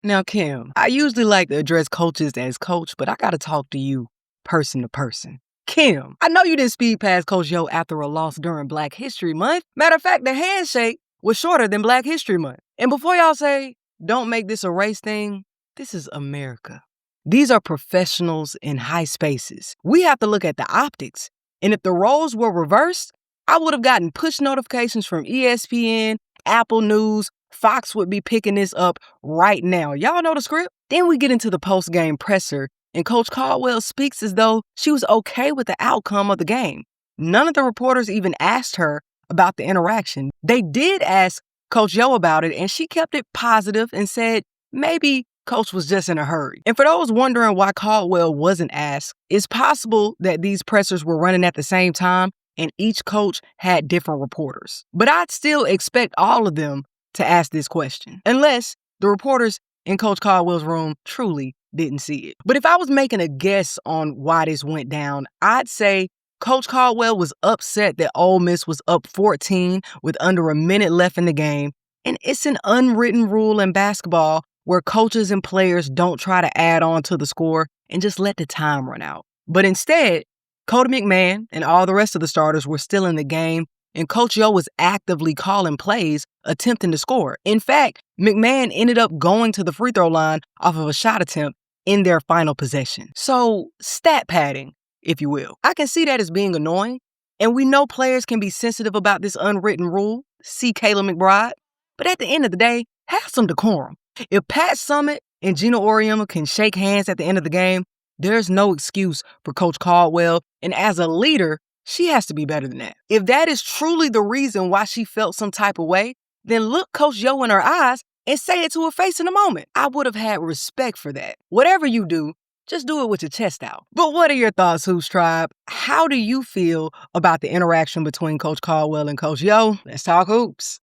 Now, Kim, I usually like to address coaches as coach, but I gotta talk to you person to person. Kim, I know you didn't speed past Coach Yo after a loss during Black History Month. Matter of fact, the handshake was shorter than Black History Month. And before y'all say, don't make this a race thing, this is America. These are professionals in high spaces. We have to look at the optics. And if the roles were reversed, I would have gotten push notifications from ESPN, Apple News. Fox would be picking this up right now. Y'all know the script? Then we get into the post-game presser, and Coach Caldwell speaks as though she was okay with the outcome of the game. None of the reporters even asked her about the interaction. They did ask Coach Yo about it, and she kept it positive and said maybe Coach was just in a hurry. And for those wondering why Caldwell wasn't asked, it's possible that these pressers were running at the same time and each coach had different reporters. But I'd still expect all of them to ask this question, unless the reporters in Coach Caldwell's room truly didn't see it. But if I was making a guess on why this went down, I'd say Coach Caldwell was upset that Ole Miss was up 14 with under a minute left in the game. And it's an unwritten rule in basketball where coaches and players don't try to add on to the score and just let the time run out. But instead, Cody McMahon and all the rest of the starters were still in the game, and Coach Yo was actively calling plays, attempting to score. In fact, McMahon ended up going to the free throw line off of a shot attempt in their final possession. So, stat padding, if you will. I can see that as being annoying, and we know players can be sensitive about this unwritten rule. See Kayla McBride. But at the end of the day, have some decorum. If Pat Summitt and Gino Auriemma can shake hands at the end of the game, there's no excuse for Coach Caldwell, and as a leader, she has to be better than that. If that is truly the reason why she felt some type of way, then look Coach Yo in her eyes and say it to her face in a moment. I would have had respect for that. Whatever you do, just do it with your chest out. But what are your thoughts, Hoops Tribe? How do you feel about the interaction between Coach Caldwell and Coach Yo? Let's talk hoops.